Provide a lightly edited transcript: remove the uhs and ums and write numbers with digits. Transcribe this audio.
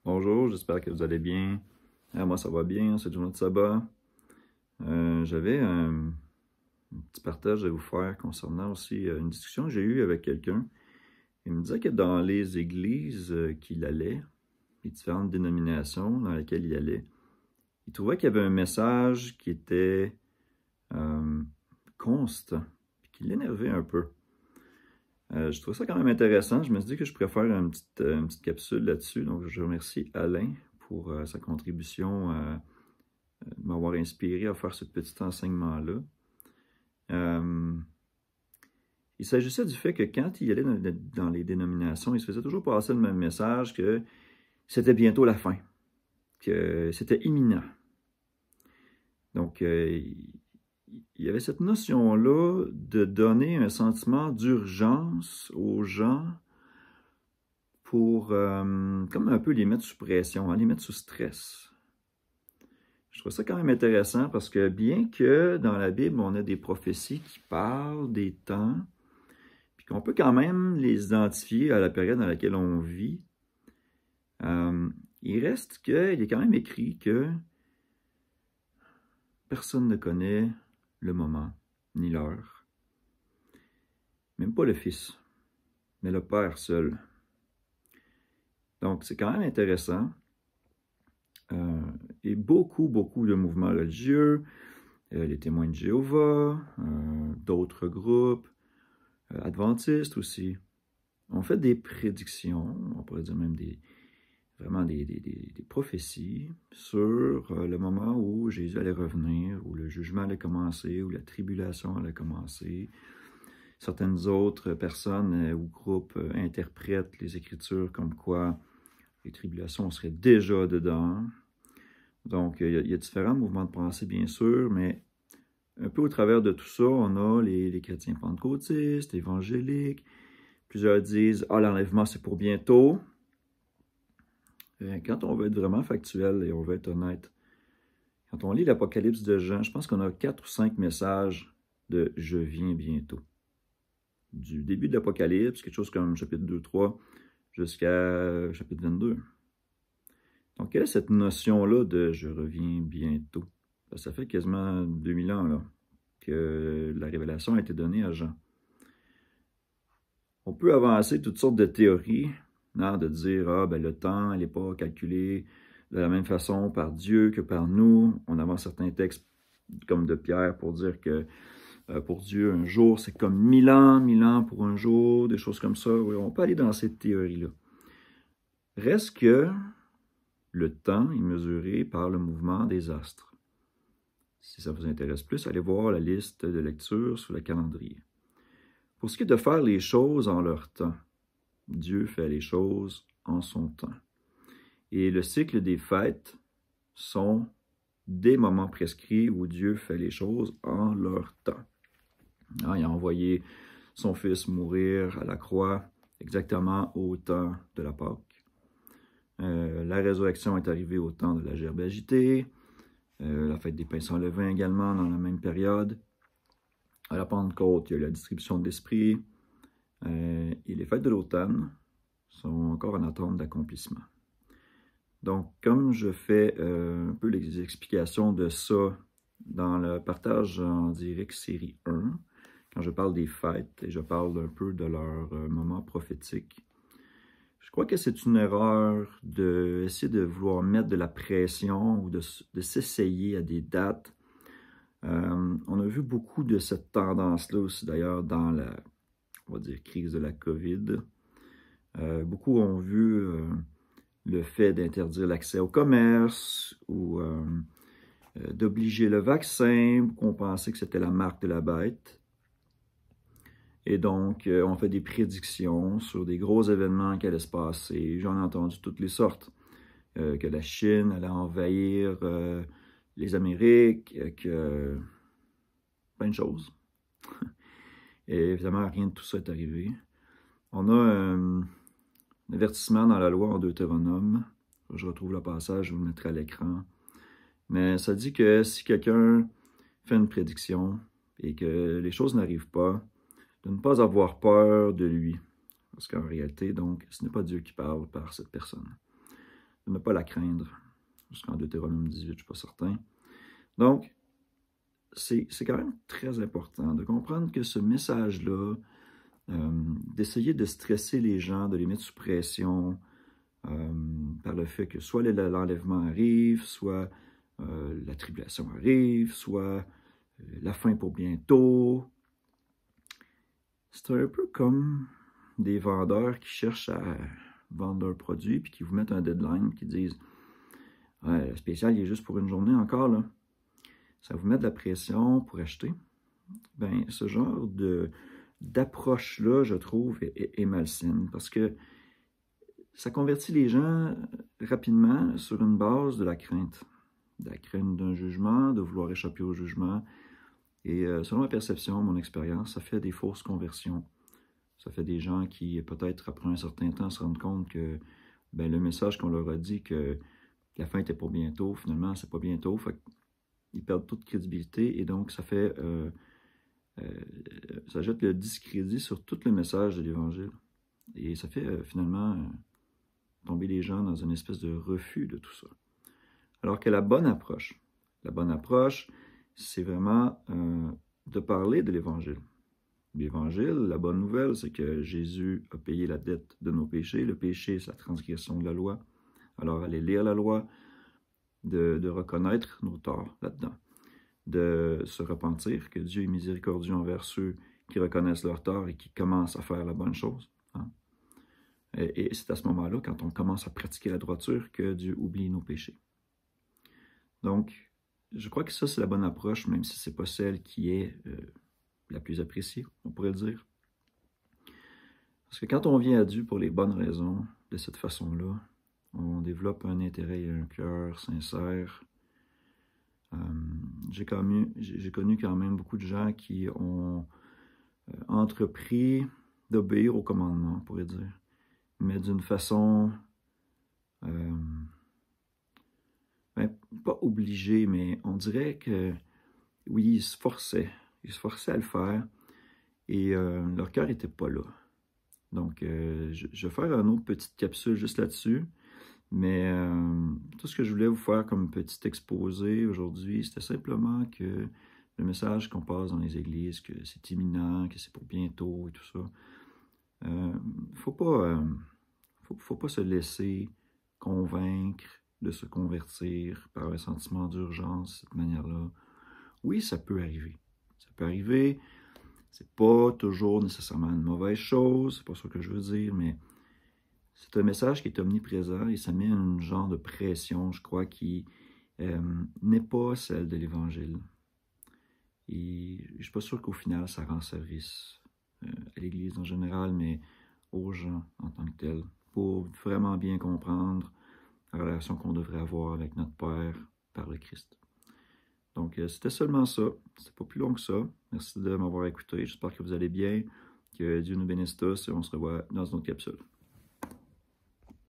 Bonjour, j'espère que vous allez bien. Moi, ça va bien, c'est journée de sabbat. J'avais un petit partage à vous faire concernant aussi une discussion que j'ai eue avec quelqu'un. Il me disait que dans les églises qu'il allait, les différentes dénominations dans lesquelles il allait, il trouvait qu'il y avait un message qui était euh, constant, puis qui l'énervait un peu. Je trouve ça quand même intéressant. Je me suis dit que je pourrais faire une petite capsule là-dessus. Donc, je remercie Alain pour sa contribution de m'avoir inspiré à faire ce petit enseignement-là. Il s'agissait du fait que quand il allait dans les dénominations, il se faisait toujours passer le même message que c'était bientôt la fin, que c'était imminent. Donc, il y avait cette notion-là de donner un sentiment d'urgence aux gens pour comme un peu les mettre sous pression, les mettre sous stress. Je trouve ça quand même intéressant parce que bien que dans la Bible, on a des prophéties qui parlent des temps, puis qu'on peut quand même les identifier à la période dans laquelle on vit, il reste qu'il est quand même écrit que personne ne connaît le moment ni l'heure. Même pas le Fils, mais le Père seul. Donc, c'est quand même intéressant. Et beaucoup de mouvements religieux, les témoins de Jéhovah, d'autres groupes, adventistes aussi, ont fait des prédictions, on pourrait dire même vraiment des prophéties sur le moment où Jésus allait revenir, où le jugement allait commencer, où la tribulation allait commencer. Certaines autres personnes ou groupes interprètent les Écritures comme quoi les tribulations seraient déjà dedans. Donc, il y a différents mouvements de pensée, bien sûr, mais un peu au travers de tout ça, on a les chrétiens pentecôtistes, évangéliques. Plusieurs disent « Ah, l'enlèvement, c'est pour bientôt ». Quand on veut être vraiment factuel et on veut être honnête, quand on lit l'Apocalypse de Jean, je pense qu'on a 4 ou 5 messages de « Je viens bientôt ». Du début de l'Apocalypse, quelque chose comme chapitre 2-3, jusqu'à chapitre 22. Donc, quelle est cette notion-là de « Je reviens bientôt ». Ça fait quasiment 2000 ans là, que la révélation a été donnée à Jean. On peut avancer toutes sortes de théories, de dire « Ah, ben le temps, il n'est pas calculé de la même façon par Dieu que par nous ». On avance certains textes comme de Pierre pour dire que pour Dieu, un jour, c'est comme 1000 ans pour un jour, des choses comme ça. Oui, on peut aller dans cette théorie-là. Reste que le temps est mesuré par le mouvement des astres. Si ça vous intéresse plus, allez voir la liste de lecture sur le calendrier. Pour ce qui est de faire les choses en leur temps, Dieu fait les choses en son temps. Et le cycle des fêtes sont des moments prescrits où Dieu fait les choses en leur temps. Il a envoyé son Fils mourir à la croix exactement au temps de la Pâque. La résurrection est arrivée au temps de la gerbe agitée. La fête des pains sans levain également dans la même période. À la Pentecôte, il y a eu la distribution de l'Esprit. Et les fêtes de l'automne sont encore en attente d'accomplissement. Donc, comme je fais un peu les explications de ça dans le partage en direct série 1, quand je parle des fêtes et je parle un peu de leur moment prophétique, je crois que c'est une erreur d'essayer de vouloir mettre de la pression ou de s'essayer à des dates. On a vu beaucoup de cette tendance-là aussi d'ailleurs dans la, on va dire, crise de la COVID. Beaucoup ont vu le fait d'interdire l'accès au commerce ou d'obliger le vaccin, qu'on pensait que c'était la marque de la bête. Et donc, on fait des prédictions sur des gros événements qui allaient se passer. J'en ai entendu toutes les sortes. Que la Chine allait envahir les Amériques, que plein de choses. Et évidemment, rien de tout ça est arrivé. On a un avertissement dans la loi en Deutéronome. Je retrouve le passage, je vous le mettrai à l'écran. Mais ça dit que si quelqu'un fait une prédiction et que les choses n'arrivent pas, de ne pas avoir peur de lui. Parce qu'en réalité, donc, ce n'est pas Dieu qui parle par cette personne. de ne pas la craindre. Jusqu'en Deutéronome 18, je ne suis pas certain. Donc, c'est quand même très important de comprendre que ce message-là, d'essayer de stresser les gens, de les mettre sous pression par le fait que soit l'enlèvement arrive, soit la tribulation arrive, soit la fin pour bientôt. C'est un peu comme des vendeurs qui cherchent à vendre leurs produits puis qui vous mettent un deadline, qui disent « Ouais, le spécial, il est juste pour une journée encore, là. » Ça vous met de la pression pour acheter. Ben, ce genre d'approche-là, je trouve, est malsaine parce que ça convertit les gens rapidement sur une base de la crainte d'un jugement, de vouloir échapper au jugement. Et selon ma perception, mon expérience, ça fait des fausses conversions. Ça fait des gens qui, peut-être, après un certain temps, se rendent compte que ben, le message qu'on leur a dit que la fin était pour bientôt, finalement, c'est pas bientôt. Fait qu'ils perdent toute crédibilité et donc ça fait... ça jette le discrédit sur tout le message de l'Évangile. Et ça fait finalement tomber les gens dans une espèce de refus de tout ça. Alors que la bonne approche, c'est vraiment de parler de l'Évangile. L'Évangile, la bonne nouvelle, c'est que Jésus a payé la dette de nos péchés. Le péché, c'est la transgression de la loi. Alors, allez lire la loi, de reconnaître nos torts là-dedans, de se repentir, que Dieu est miséricordieux envers ceux qui reconnaissent leurs torts et qui commencent à faire la bonne chose. Hein? Et c'est à ce moment-là, quand on commence à pratiquer la droiture, que Dieu oublie nos péchés. Donc, je crois que ça, c'est la bonne approche, même si ce n'est pas celle qui est la plus appréciée, on pourrait le dire. Parce que quand on vient à Dieu pour les bonnes raisons, de cette façon-là, on développe un intérêt et un cœur sincère. J'ai connu quand même beaucoup de gens qui ont entrepris d'obéir au commandement, on pourrait dire, mais d'une façon, ben, pas obligée, mais on dirait que, oui, ils se forçaient à le faire, et leur cœur n'était pas là. Donc, je vais faire une autre petite capsule juste là-dessus. Mais tout ce que je voulais vous faire comme petit exposé aujourd'hui, c'était simplement que le message qu'on passe dans les églises, que c'est imminent, que c'est pour bientôt et tout ça, faut pas se laisser convaincre de se convertir par un sentiment d'urgence de cette manière-là. Oui, ça peut arriver. Ça peut arriver. C'est pas toujours nécessairement une mauvaise chose, c'est pas ça que je veux dire, mais c'est un message qui est omniprésent et ça met un genre de pression, je crois, qui n'est pas celle de l'Évangile. Et je ne suis pas sûr qu'au final, ça rend service à l'Église en général, mais aux gens en tant que tels, pour vraiment bien comprendre la relation qu'on devrait avoir avec notre Père par le Christ. Donc, c'était seulement ça. C'était pas plus long que ça. Merci de m'avoir écouté. J'espère que vous allez bien, que Dieu nous bénisse tous et on se revoit dans une autre capsule.